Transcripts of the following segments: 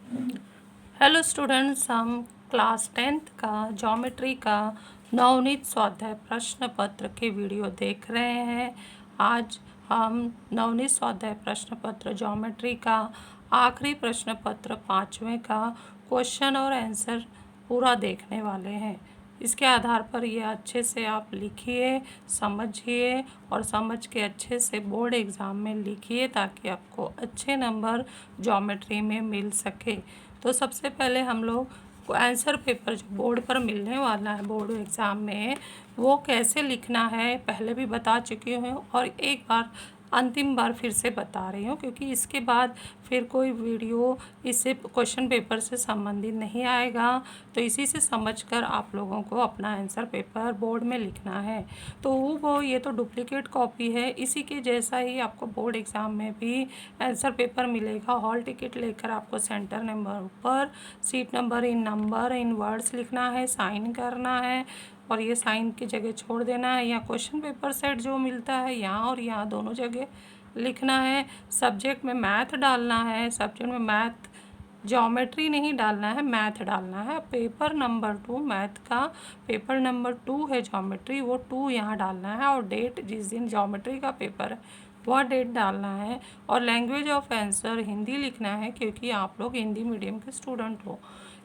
Hello students, हम class 10th का geometry का नवनीत स्वाध्याय प्रश्न पत्र के वीडियो देख रहे हैं। आज हम नवनीत स्वाध्याय प्रश्न पत्र ज्योमेट्री का आखिरी प्रश्न पत्र 5वें का क्वेश्चन और आंसर पूरा देखने वाले हैं। इसके आधार पर ये अच्छे से आप लिखिए, समझिए और समझ के अच्छे से बोर्ड एग्ज़ाम में लिखिए ताकि आपको अच्छे नंबर ज्योमेट्री में मिल सके। तो सबसे पहले हम लोग आंसर पेपर जो बोर्ड पर मिलने वाला है बोर्ड एग्ज़ाम में, वो कैसे लिखना है पहले भी बता चुकी हूँ और एक बार अंतिम बार फिर से बता रही हूँ, क्योंकि इसके बाद फिर कोई वीडियो इससे क्वेश्चन पेपर से संबंधित नहीं आएगा। तो इसी से समझकर आप लोगों को अपना आंसर पेपर बोर्ड में लिखना है। तो वो ये तो डुप्लीकेट कॉपी है, इसी के जैसा ही आपको बोर्ड एग्ज़ाम में भी आंसर पेपर मिलेगा। हॉल टिकट लेकर आपको सेंटर नंबर पर सीट नंबर इन वर्ड्स लिखना है, साइन करना है और ये साइन की जगह छोड़ देना है। या क्वेश्चन पेपर सेट जो मिलता है यहाँ और यहाँ दोनों जगह लिखना है। सब्जेक्ट में मैथ डालना है, सब्जेक्ट में मैथ ज्योमेट्री नहीं डालना है, मैथ डालना है। पेपर नंबर 2 मैथ का पेपर नंबर 2 है ज्योमेट्री, वो 2 यहाँ डालना है और डेट जिस दिन ज्योमेट्री का पेपर है वह डेट डालना है। और लैंग्वेज ऑफ आंसर हिंदी लिखना है, क्योंकि आप लोग हिंदी मीडियम के स्टूडेंट हो।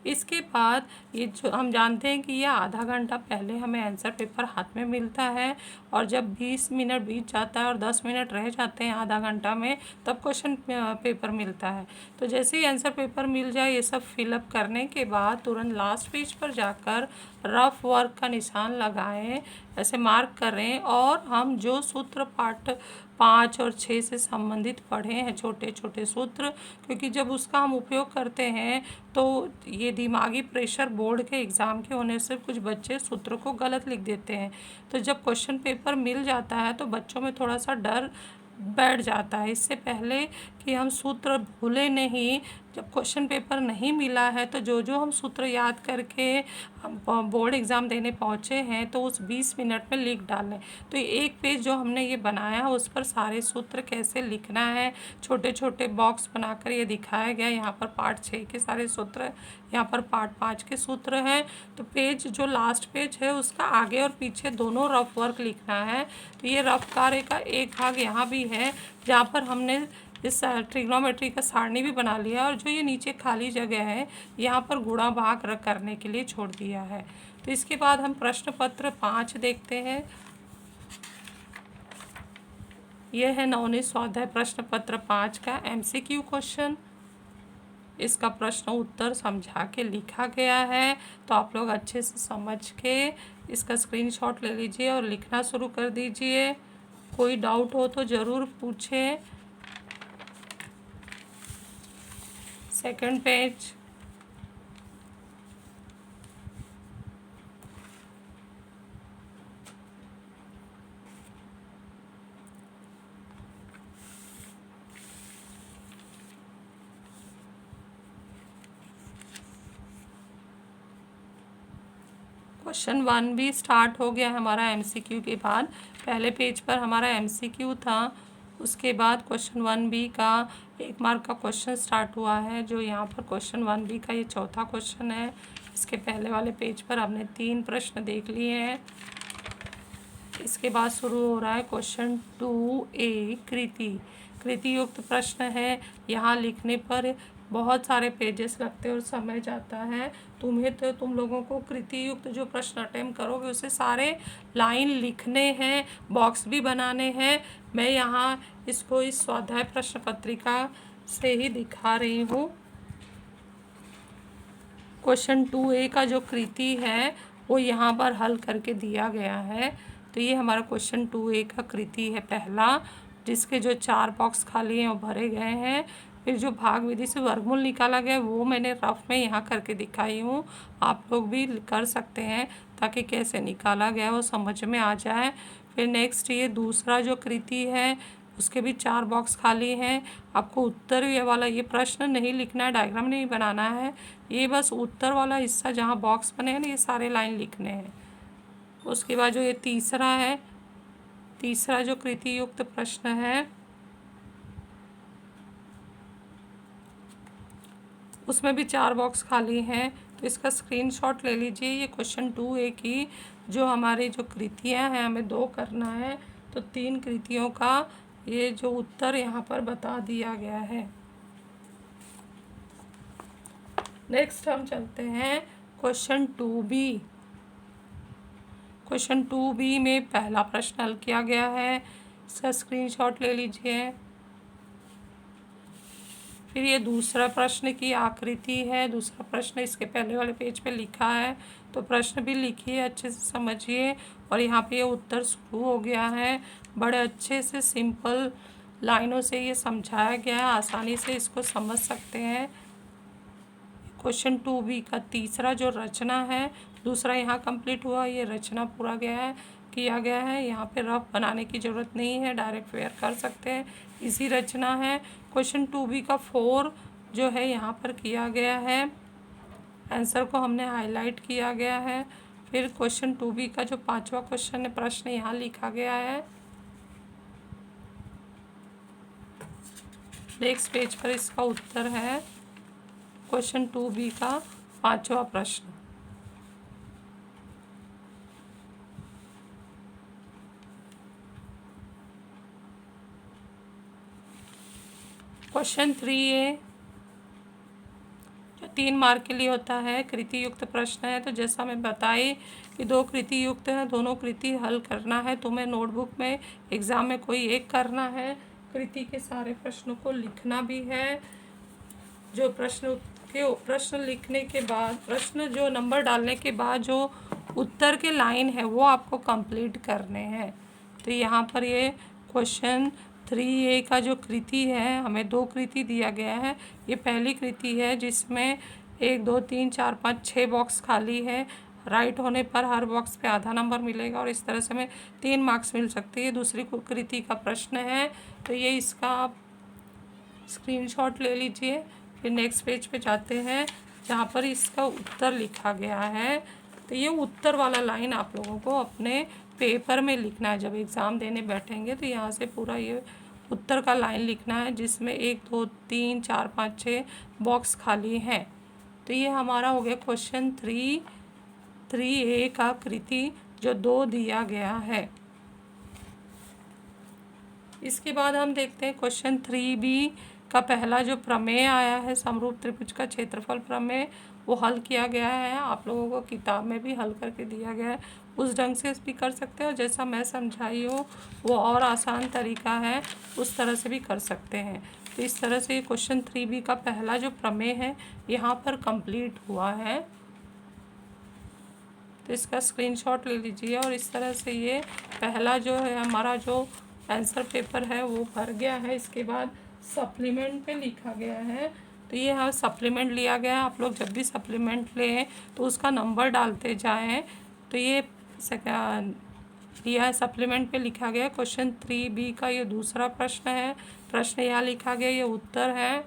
इसके बाद ये जो हम जानते हैं कि ये आधा घंटा पहले हमें आंसर पेपर हाथ में मिलता है और जब 20 मिनट बीत जाता है और 10 मिनट रह जाते हैं आधा घंटा में, तब क्वेश्चन पेपर मिलता है। तो जैसे ही आंसर पेपर मिल जाए ये सब फिलअप करने के बाद तुरंत लास्ट पेज पर जाकर रफ वर्क का निशान लगाएं, ऐसे मार्क करें और हम जो सूत्र पाठ 5 और 6 से संबंधित पढ़े हैं, छोटे छोटे सूत्र, क्योंकि जब उसका हम उपयोग करते हैं तो ये दिमागी प्रेशर बोर्ड के एग्ज़ाम के होने से कुछ बच्चे सूत्र को गलत लिख देते हैं। तो जब क्वेश्चन पेपर मिल जाता है तो बच्चों में थोड़ा सा डर बैठ जाता है। इससे पहले कि हम सूत्र भूलें नहीं, जब क्वेश्चन पेपर नहीं मिला है तो जो जो हम सूत्र याद करके हम बोर्ड एग्ज़ाम देने पहुँचे हैं तो उस 20 मिनट में लिख डालें। तो एक पेज जो हमने ये बनाया उस पर सारे सूत्र कैसे लिखना है छोटे छोटे बॉक्स बनाकर ये दिखाया गया। यहाँ पर पार्ट 6 के सारे सूत्र, यहाँ पर पार्ट 5 के सूत्र हैं। तो पेज जो लास्ट पेज है उसका आगे और पीछे दोनों रफ वर्क लिखना है। तो ये रफ कार्य का एक भाग यहाँ भी है जहाँ पर हमने इस ट्रिग्नोमेट्री का सारणी भी बना लिया और जो ये नीचे खाली जगह है यहाँ पर गुणा भाग करने के लिए छोड़ दिया है। तो इसके बाद हम प्रश्न पत्र 5 देखते हैं। यह है नवनीत स्वाध्याय प्रश्न पत्र 5 का MCQ क्वेश्चन। इसका प्रश्न उत्तर समझा के लिखा गया है, तो आप लोग अच्छे से समझ के इसका स्क्रीनशॉट ले लीजिए और लिखना शुरू कर दीजिए। कोई डाउट हो तो ज़रूर पूछें। Second page. क्वेश्चन 1 भी स्टार्ट हो गया हमारा MCQ के बाद। पहले पेज पर हमारा MCQ था, उसके बाद क्वेश्चन 1B का 1 मार्क का क्वेश्चन स्टार्ट हुआ है, जो यहाँ पर क्वेश्चन 1B का ये चौथा क्वेश्चन है। इसके पहले वाले पेज पर हमने 3 प्रश्न देख लिए हैं। इसके बाद शुरू हो रहा है क्वेश्चन 2A कृति युक्त प्रश्न है। यहाँ लिखने पर बहुत सारे पेजेस लगते हैं और समय जाता है। तुम लोगों को कृति युक्त जो प्रश्न अटेम्प्ट करोगे उसे सारे लाइन लिखने हैं, बॉक्स भी बनाने हैं। मैं यहाँ इसको इस स्वाध्याय प्रश्न पत्रिका से ही दिखा रही हूँ। क्वेश्चन 2A का जो कृति है वो यहाँ पर हल करके दिया गया है। तो ये हमारा क्वेश्चन 2A का कृति है पहला, जिसके जो 4 बॉक्स खाली हैं वो भरे गए हैं। फिर जो भाग विधि से वर्गमूल निकाला गया वो मैंने रफ में यहाँ करके दिखाई हूँ, आप लोग भी कर सकते हैं ताकि कैसे निकाला गया वो समझ में आ जाए। फिर नेक्स्ट ये दूसरा जो कृति है उसके भी 4 बॉक्स खाली हैं। आपको उत्तर ये वाला ये प्रश्न नहीं लिखना है, डायग्राम नहीं बनाना है, ये बस उत्तर वाला हिस्सा जहाँ बॉक्स बने हैं ना ये सारे लाइन लिखने हैं। उसके बाद जो ये तीसरा है, तीसरा जो कृति युक्त प्रश्न है उसमें भी 4 बॉक्स खाली हैं। तो इसका स्क्रीनशॉट ले लीजिए। ये क्वेश्चन 2A की जो हमारी जो कृतियाँ हैं हमें 2 करना है, तो 3 कृतियों का ये जो उत्तर यहाँ पर बता दिया गया है। नेक्स्ट हम चलते हैं क्वेश्चन 2B। क्वेश्चन 2B में पहला प्रश्न हल किया गया है, इसका स्क्रीनशॉट ले लीजिए। फिर ये दूसरा प्रश्न की आकृति है, दूसरा प्रश्न इसके पहले वाले पेज पे लिखा है, तो प्रश्न भी लिखिए, अच्छे से समझिए। और यहाँ पे ये उत्तर शुरू हो गया है। बड़े अच्छे से सिंपल लाइनों से ये समझाया गया है, आसानी से इसको समझ सकते हैं। क्वेश्चन 2B का तीसरा जो रचना है, दूसरा यहाँ कंप्लीट हुआ, ये रचना पूरा किया गया है। यहाँ पे रफ बनाने की ज़रूरत नहीं है, डायरेक्ट वेयर कर सकते हैं, इसी रचना है। क्वेश्चन 2B का 4 जो है यहाँ पर किया गया है, आंसर को हमने हाईलाइट किया गया है। फिर क्वेश्चन 2B का जो 5वां क्वेश्चन है, प्रश्न यहाँ लिखा गया है। नेक्स्ट पेज पर इसका उत्तर है क्वेश्चन 2B का 5वां प्रश्न। क्वेश्चन 3A जो 3 मार्क के लिए होता है, कृति युक्त प्रश्न है। तो जैसा मैं बताई कि 2 कृति युक्त हैं, दोनों कृति हल करना है। तुम्हें नोटबुक में एग्ज़ाम में कोई एक करना है, कृति के सारे प्रश्नों को लिखना भी है। जो प्रश्न लिखने के बाद, प्रश्न जो नंबर डालने के बाद जो उत्तर के लाइन है वो आपको कंप्लीट करने हैं। तो यहाँ पर ये क्वेश्चन 3A का जो कृति है, हमें 2 कृति दिया गया है। ये पहली कृति है जिसमें 1 2 3 4 5 6 बॉक्स खाली है। राइट होने पर हर बॉक्स पे आधा नंबर मिलेगा और इस तरह से हमें 3 मार्क्स मिल सकते हैं। ये दूसरी कृति का प्रश्न है, तो ये इसका आप स्क्रीनशॉट ले लीजिए। फिर नेक्स्ट पेज पे जाते हैं जहाँ पर इसका उत्तर लिखा गया है। तो ये उत्तर वाला लाइन आप लोगों को अपने पेपर में लिखना है। जब एग्ज़ाम देने बैठेंगे तो यहाँ से पूरा ये उत्तर का लाइन लिखना है, जिसमें 1 2 3 4 5 6 बॉक्स खाली हैं। तो ये हमारा हो गया क्वेश्चन 3A का कृति जो 2 दिया गया है। इसके बाद हम देखते हैं क्वेश्चन 3B का पहला जो प्रमेय आया है, समरूप त्रिभुज का क्षेत्रफल प्रमेय, वो हल किया गया है। आप लोगों को किताब में भी हल करके दिया गया है, उस ढंग से भी कर सकते हैं और जैसा मैं समझाई हूँ वो और आसान तरीका है, उस तरह से भी कर सकते हैं। तो इस तरह से ये क्वेश्चन 3B का पहला जो प्रमेय है यहाँ पर कंप्लीट हुआ है। तो इसका स्क्रीनशॉट ले लीजिए और इस तरह से ये पहला जो है हमारा जो आंसर पेपर है वो भर गया है। इसके बाद सप्लीमेंट पे लिखा गया है, तो ये यहाँ सप्लीमेंट लिया गया है। आप लोग जब भी सप्लीमेंट लें तो उसका नंबर डालते जाएं। तो ये दिया है, सप्लीमेंट पे लिखा गया है। क्वेश्चन 3B का ये दूसरा प्रश्न है, प्रश्न यहाँ लिखा गया, ये उत्तर है।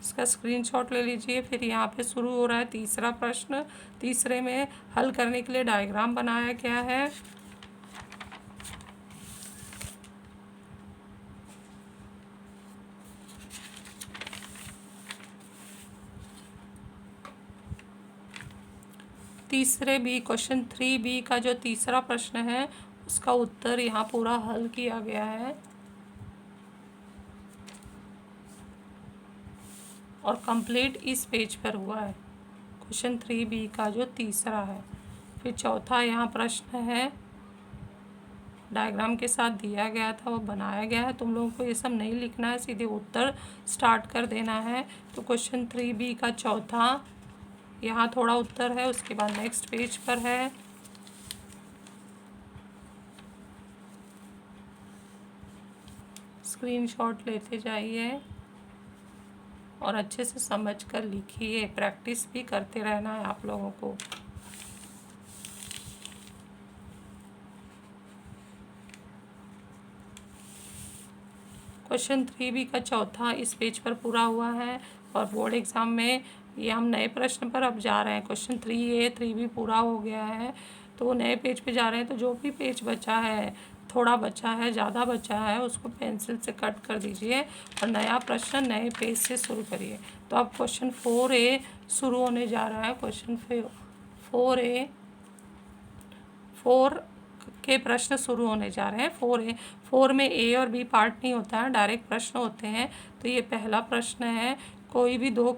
इसका स्क्रीनशॉट ले लीजिए। फिर यहाँ पे शुरू हो रहा है तीसरा प्रश्न। तीसरे में हल करने के लिए डायग्राम बनाया गया है। क्वेश्चन 3B का जो तीसरा प्रश्न है उसका उत्तर यहाँ पूरा हल किया गया है और कंप्लीट इस पेज पर हुआ है। क्वेश्चन 3B का जो तीसरा है। फिर चौथा यहाँ प्रश्न है, डायग्राम के साथ दिया गया था, वो बनाया गया है। तुम लोगों को ये सब नहीं लिखना है, सीधे उत्तर स्टार्ट कर देना है। तो क्वेश्चन 3B का चौथा, यहाँ थोड़ा उत्तर है, उसके बाद नेक्स्ट पेज पर है। स्क्रीनशॉट लेते जाइए और अच्छे से समझ कर लिखिए, प्रैक्टिस भी करते रहना है आप लोगों को। क्वेश्चन 3B का चौथा इस पेज पर पूरा हुआ है और बोर्ड एग्ज़ाम में ये हम नए प्रश्न पर अब जा रहे हैं। क्वेश्चन 3A 3B पूरा हो गया है, तो वो नए पेज पे जा रहे हैं। तो जो भी पेज बचा है थोड़ा बचा है, ज़्यादा बचा है, उसको पेंसिल से कट कर दीजिए और नया प्रश्न नए पेज से शुरू करिए। तो अब क्वेश्चन 4A शुरू होने जा रहा है। क्वेश्चन 4A 4 के प्रश्न शुरू होने जा रहे हैं। 4 में A और B पार्ट नहीं होता है, डायरेक्ट प्रश्न होते हैं। तो ये पहला प्रश्न है, कोई भी दो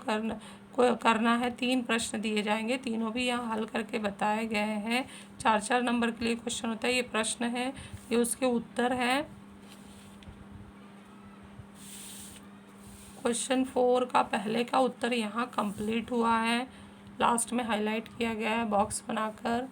करना है, 3 प्रश्न दिए जाएंगे, तीनों भी यहाँ हल करके बताए गए हैं। 4-4 नंबर के लिए क्वेश्चन होता है। ये प्रश्न है, ये उसके उत्तर हैं। क्वेश्चन 4 का पहले का उत्तर यहाँ कंप्लीट हुआ है, लास्ट में हाईलाइट किया गया है बॉक्स बनाकर।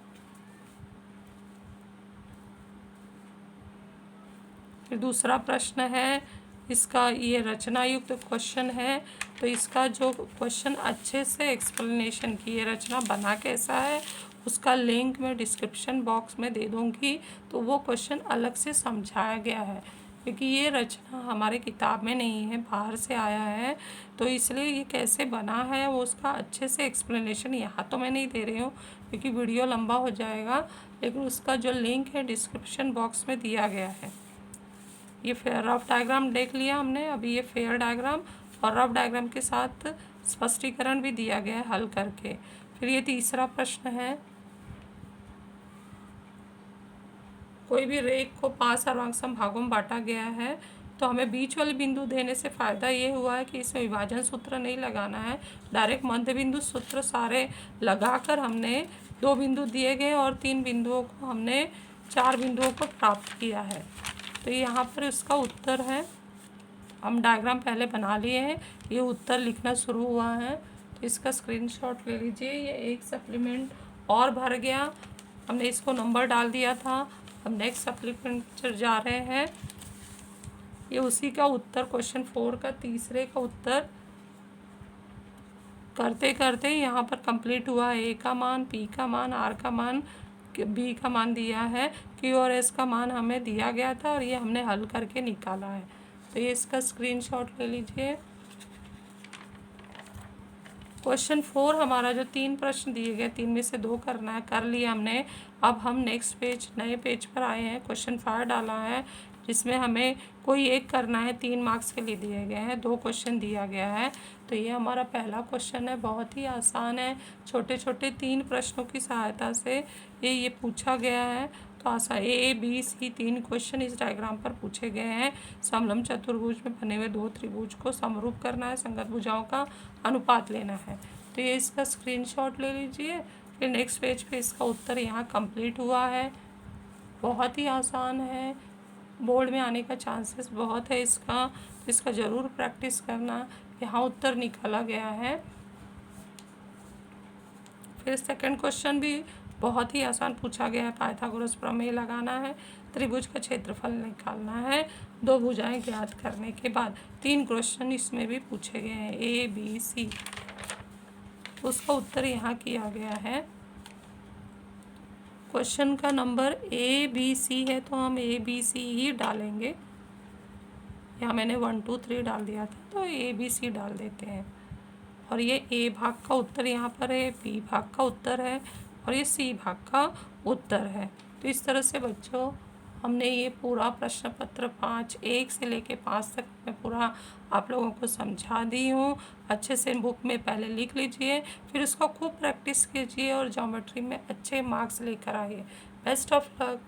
फिर दूसरा प्रश्न है, इसका ये रचना युक्त क्वेश्चन है। तो इसका जो क्वेश्चन अच्छे से एक्सप्लेनेशन की, ये रचना बना कैसा है, उसका लिंक मैं डिस्क्रिप्शन बॉक्स में दे दूँगी। तो वो क्वेश्चन अलग से समझाया गया है, क्योंकि ये रचना हमारे किताब में नहीं है, बाहर से आया है। तो इसलिए ये कैसे बना है वो उसका अच्छे से एक्सप्लेनेशन यहाँ तो मैं नहीं दे रही हूँ, क्योंकि वीडियो लंबा हो जाएगा, लेकिन उसका जो लिंक है डिस्क्रिप्शन बॉक्स में दिया गया है। ये रफ डायग्राम देख लिया हमने, अभी ये फेयर डायग्राम और रफ डायग्राम के साथ स्पष्टीकरण भी दिया गया है हल करके। फिर ये तीसरा प्रश्न है, कोई भी रेख को 5 सर्वांग भागों में बांटा गया है, तो हमें बीच वाले बिंदु देने से फ़ायदा ये हुआ है कि इसमें विभाजन सूत्र नहीं लगाना है, डायरेक्ट मध्य बिंदु सूत्र सारे लगाकर हमने 2 बिंदु दिए गए और 3 बिंदुओं को हमने 4 बिंदुओं को प्राप्त किया है। तो यहाँ पर इसका उत्तर है, हम डायग्राम पहले बना लिए हैं, ये उत्तर लिखना शुरू हुआ है। तो इसका स्क्रीनशॉट ले लीजिए। ये एक सप्लीमेंट और भर गया, हमने इसको नंबर डाल दिया था। हम नेक्स्ट सप्लीमेंट पर जा रहे हैं। ये उसी का उत्तर, क्वेश्चन 4 का तीसरे का उत्तर करते करते यहाँ पर कंप्लीट हुआ है। ए का मान, पी का मान, आर का मान, बी का मान दिया है, क्यू और एस का मान हमें दिया गया था और ये हमने हल करके निकाला है। तो ये इसका स्क्रीनशॉट ले लीजिए। क्वेश्चन 4 हमारा जो 3 प्रश्न दिए गए, 3 में से 2 करना है, कर लिया हमने। अब हम नेक्स्ट पेज, नए पेज पर आए हैं। क्वेश्चन 5 डाला है, जिसमें हमें कोई एक करना है, 3 मार्क्स के लिए दिए गए हैं, 2 क्वेश्चन दिया गया है। तो ये हमारा पहला क्वेश्चन है, बहुत ही आसान है, छोटे छोटे 3 प्रश्नों की सहायता से ये पूछा गया है। तो आसान ए बी सी 3 क्वेश्चन इस डायग्राम पर पूछे गए हैं। समलंब चतुर्भुज में बने हुए 2 त्रिभुज को समरूप करना है, संगत भुजाओं का अनुपात लेना है। तो ये इसका स्क्रीनशॉट ले लीजिए। फिर नेक्स्ट पेज पे इसका उत्तर यहाँ कंप्लीट हुआ है। बहुत ही आसान है, बोर्ड में आने का चांसेस बहुत है इसका, तो इसका ज़रूर प्रैक्टिस करना। यहाँ उत्तर निकाला गया है। फिर सेकंड क्वेश्चन भी बहुत ही आसान पूछा गया है। पाइथागोरस प्रमेय लगाना है, त्रिभुज का क्षेत्रफल निकालना है, 2 भुजाएं ज्ञात करने के बाद। 3 क्वेश्चन इसमें भी पूछे गए हैं, ए बी सी। उसका उत्तर यहाँ किया गया है। क्वेश्चन का नंबर ए बी सी है, तो हम ए बी सी ही डालेंगे। यहाँ मैंने 1 2 3 डाल दिया था, तो ए बी सी डाल देते हैं। और ये ए भाग का उत्तर यहाँ पर है, बी भाग का उत्तर है और ये सी भाग का उत्तर है। तो इस तरह से बच्चों हमने ये पूरा प्रश्न पत्र 1 से लेके 5 तक मैं पूरा आप लोगों को समझा दी हूँ। अच्छे से बुक में पहले लिख लीजिए, फिर उसका खूब प्रैक्टिस कीजिए और ज्योमेट्री में अच्छे मार्क्स लेकर आइए। Best of luck.